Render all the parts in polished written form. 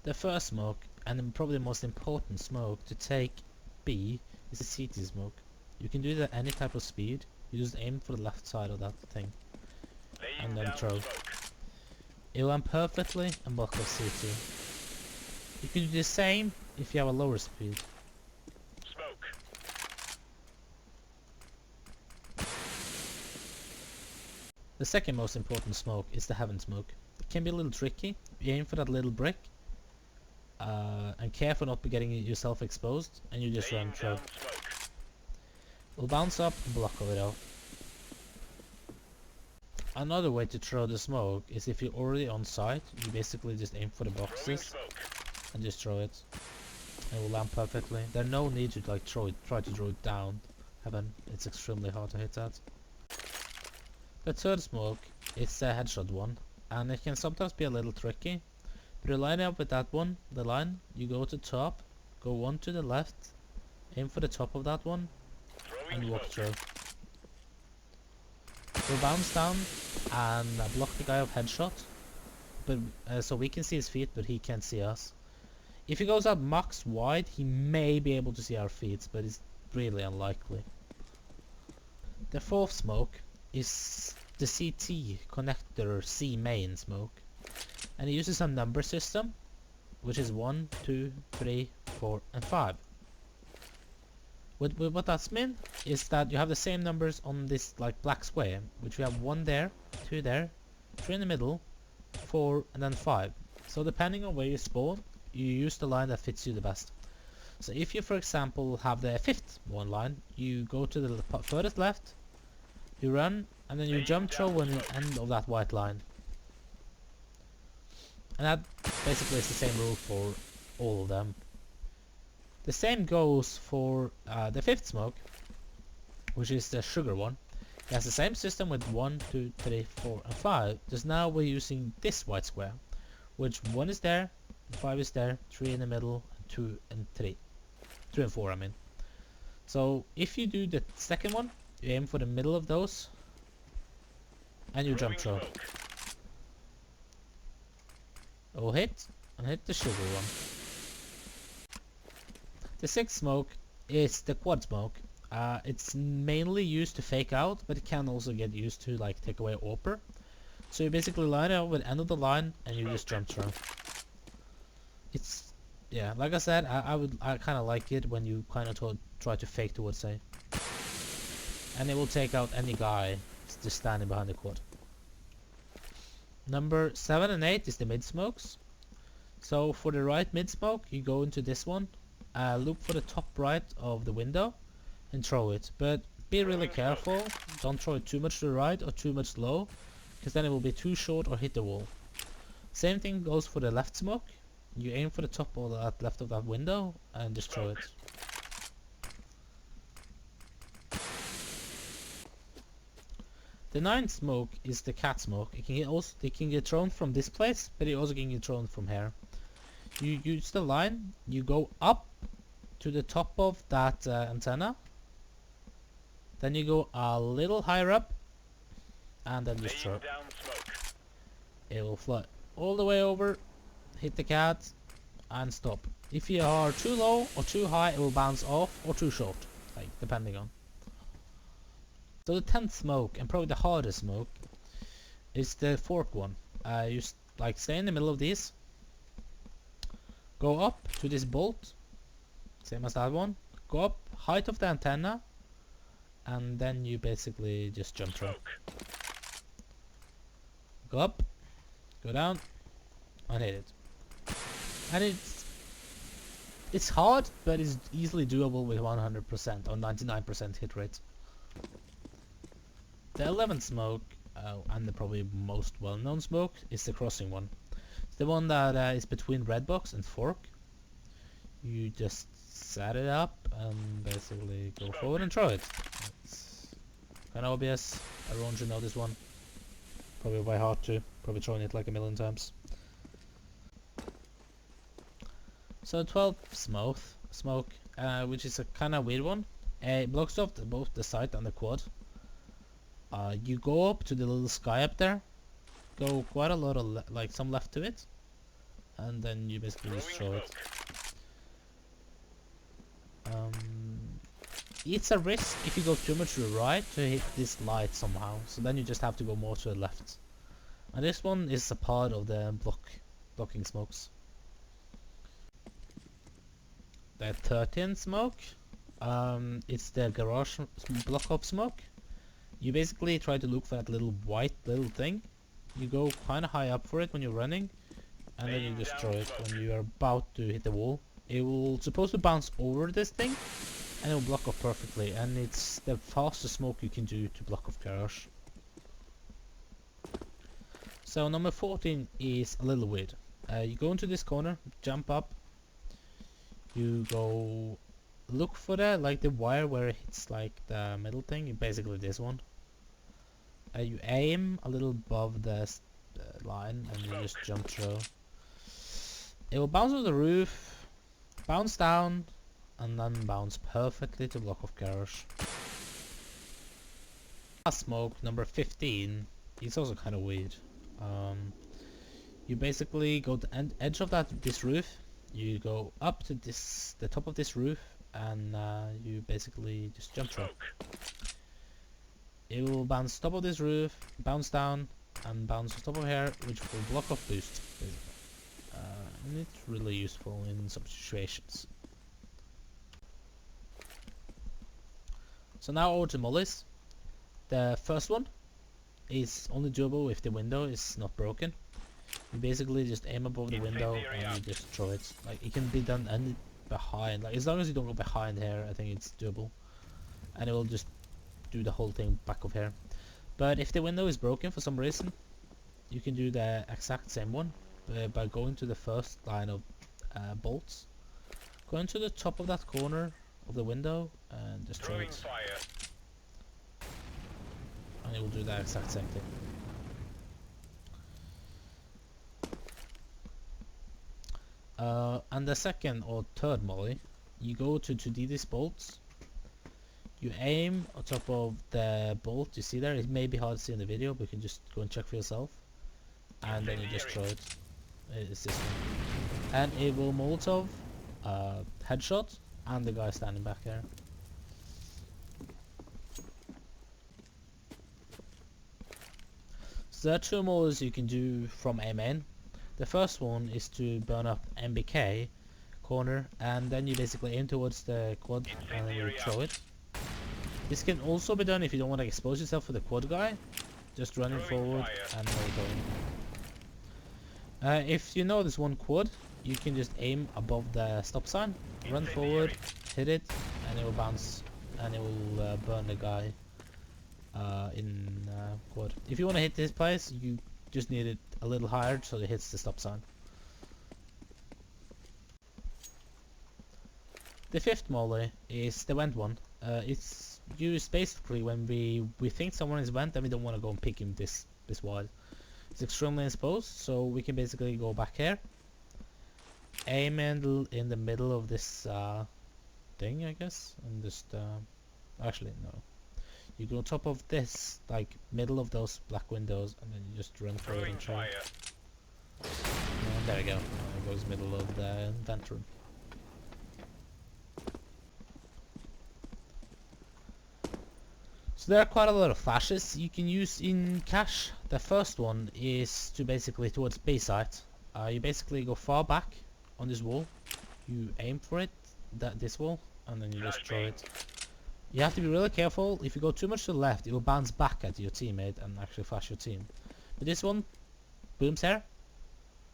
The first smoke, and probably the most important smoke to take B, is the CT smoke. You can do it at any type of speed. You just aim for the left side of that thing and then throw. It will land perfectly and block off CT. You can do the same if you have a lower speed. The second most important smoke is the heaven smoke. It can be a little tricky. You aim for that little brick and careful not to getting yourself exposed, and you just run through. It'll bounce up and block it out. Another way to throw the smoke is if you're already on site, you basically just aim for the boxes and just throw it. It will land perfectly. There's no need to like try to throw it down heaven. It's extremely hard to hit that. The third smoke is the headshot one, and it can sometimes be a little tricky. But you line up with that one, the line, you go to top, go one to the left, aim for the top of that one, and walk through. We'll bounce down and block the guy of headshot, but so we can see his feet, but he can't see us. If he goes out max wide, he may be able to see our feet, but it's really unlikely. The fourth smoke is the CT connector C main smoke, and it uses a number system, which is 1, 2, 3, 4, and 5. What that's mean is that you have the same numbers on this like black square, which we have 1 there, 2 there, 3 in the middle, 4, and then 5. So depending on where you spawn, you use the line that fits you the best. So if you, for example, have the fifth one line, you go to the furthest left, you run, and then you jump throw on the end of that white line. And that basically is the same rule for all of them. The same goes for the fifth smoke, which is the sugar one. It has the same system with 1, 2, 3, 4, and 5. Just now we're using this white square, which 1 is there, 5 is there, 3 in the middle, 2 and 3. 3 and 4 I mean. So if you do the second one, you aim for the middle of those, and you jump throw. It will hit, and hit the sugar one. The sixth smoke is the quad smoke. It's mainly used to fake out, but it can also get used to like take away AWPer. So you basically line it up with the end of the line, and you just jump throw. It's, yeah, like I said, I kind of like it when you kind of try to fake towards A. And it will take out any guy just standing behind the quad. Number 7 and 8 is the mid smokes. So for the right mid smoke, you go into this one, look for the top right of the window, and throw it. But be really careful, don't throw it too much to the right or too much low, because then it will be too short or hit the wall. Same thing goes for the left smoke. You aim for the top or the left of that window and just throw it. The ninth smoke is the cat smoke. It can get thrown from this place, but it also can get thrown from here. You use the line, you go up to the top of that antenna, then you go a little higher up, and then just throw. It will fly all the way over, hit the cat, and stop. If you are too low or too high, it will bounce off, or too short, like depending on. So the 10th smoke, and probably the hardest smoke, is the fork one. You like stay in the middle of these, go up to this bolt, same as that one, go up height of the antenna, and then you basically just jump through. Go up, go down, and hit it. And it's hard, but it's easily doable with 100% or 99% hit rate. The 11th smoke, and the probably most well-known smoke, is the crossing one. It's the one that is between red box and fork. You just set it up and basically go forward and throw it. It's kind of obvious. Everyone should know this one. Probably by heart too. Probably thrown it like a million times. So 12th smoke, which is a kind of weird one. It blocks off both the site and the quad. You go up to the little sky up there, go quite a lot of like some left to it, and then you basically destroy it. It's a risk if you go too much to the right to hit this light somehow, so then you just have to go more to the left. And this one is a part of the blocking smokes. The 13th smoke, it's the garage block up smoke. You basically try to look for that little white little thing. You go kind of high up for it when you're running, and then you destroy it when you are about to hit the wall. It will supposed to bounce over this thing, and it will block off perfectly, and it's the fastest smoke you can do to block off garage. So number 14 is a little weird. You go into this corner, jump up, you go look for the wire where it hits like the middle thing, basically this one. You aim a little above the line and you just jump through. It will bounce off the roof, bounce down, and then bounce perfectly to block off garage. Last smoke, number 15, it's also kind of weird. You basically go to the edge of this roof, you go up to the top of this roof, and you basically just jump through. It will bounce top of this roof, bounce down, and bounce top of here, which will block off boost, basically. And it's really useful in some situations. So now over to mollies. The first one is only doable if the window is not broken. You basically just aim above the window and you just throw it. Like, it can be done and behind, like as long as you don't go behind here, I think it's doable. And it will just do the whole thing back of here. But if the window is broken for some reason, you can do the exact same one by going to the first line of bolts. Go into the top of that corner of the window and just throw it. And it will do the exact same thing. And the second or third molly, you go to these bolts, you aim on top of the bolt you see there. It may be hard to see in the video, but you can just go and check for yourself, and then you just throw it. It's this one, and it will Molotov headshot and the guy standing back here. So there are two mollies you can do from aim in. The first one is to burn up MBK corner, and then you basically aim towards the quad and then you throw it. This can also be done if you don't want to expose yourself for the quad guy. Just running forward and going. If you know there's one quad, you can just aim above the stop sign, run forward, hit it, and it will bounce and it will burn the guy in quad. If you want to hit this place, you just need it a little higher so it hits the stop sign. The fifth molly is the vent one. It's used basically when we think someone is vent and we don't want to go and pick him this wide. It's extremely exposed, so we can basically go back here, aim in the middle of this thing, I guess, and just actually no. You go on top of this, like middle of those black windows, and then you just run forward and try. And there we go. It goes middle of the vent room. So there are quite a lot of flashes you can use in cache. The first one is to basically towards B site. You basically go far back on this wall. You aim for it, this wall, and then you just throw it. You have to be really careful. If you go too much to the left, it will bounce back at your teammate and actually flash your team. But this one, booms here,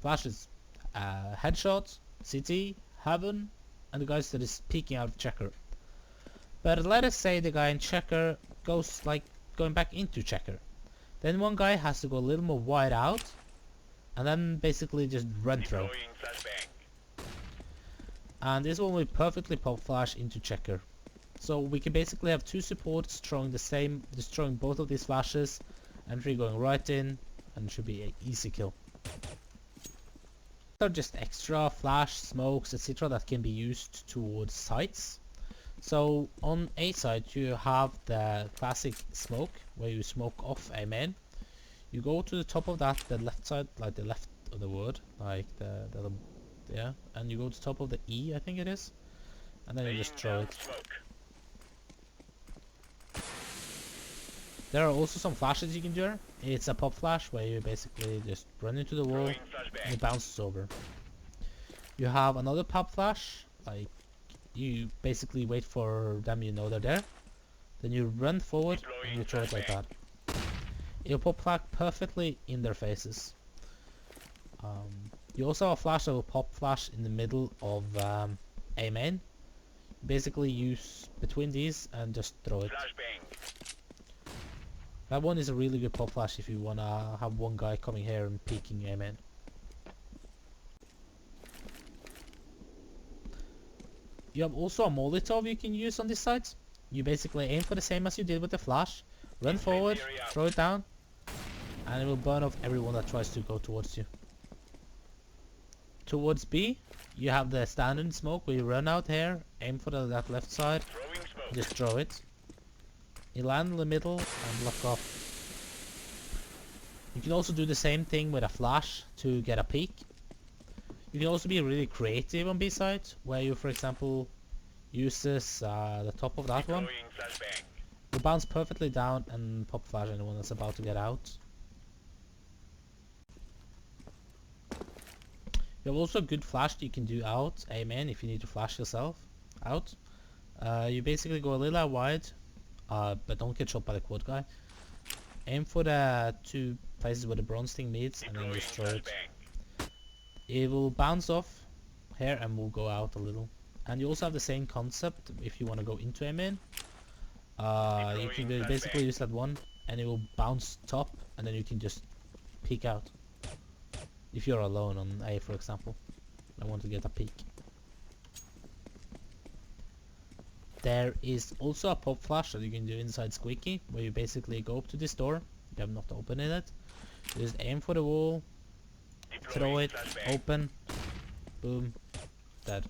flashes headshot, CT, heaven, and the guys that is peeking out of checker. But let us say the guy in checker goes like going back into checker. Then one guy has to go a little more wide out, and then basically just run through. And this one will perfectly pop flash into checker. So we can basically have two supports destroying both of these flashes, entry going right in, and it should be an easy kill. They're just extra flash, smokes, etc. that can be used towards sites. So on A site you have the classic smoke, where you smoke off a main. You go to the top of that, the left side, like the left of the wood, like yeah, and you go to top of the E, I think it is, and then you just throw it. There are also some flashes you can do. It's a pop flash where you basically just run into the wall and it bounces over. You have another pop flash, like you basically wait for them, you know they're there. Then you run forward and you throw it like that. It'll pop flash perfectly in their faces. You also have a flash that will pop flash in the middle of A main. Basically use between these and just throw it. That one is a really good pop flash if you wanna have one guy coming here and peeking A main. You have also a Molotov you can use on this side. You basically aim for the same as you did with the flash, run forward, throw it down, and it will burn off everyone that tries to go towards you. Towards B, you have the standard smoke where you run out here, aim for that left side, just throw it. You land in the middle and block off. You can also do the same thing with a flash to get a peek. You can also be really creative on B side, where you, for example, use this the top of that one. You bounce perfectly down and pop flash anyone that's about to get out. You have also a good flash that you can do out A main if you need to flash yourself out. You basically go a little out wide, but don't get shot by the quad guy. Aim for the two places where the bronze thing meets and then just throw it. It will bounce off here and will go out a little. And you also have the same concept if you want to go into A main. You can basically use that one and it will bounce top and then you can just peek out. If you're alone on A, for example, I want to get a peek. There is also a pop flash that you can do inside Squeaky, where you basically go up to this door, you have not opened it, you just aim for the wall, throw it, open, boom, dead.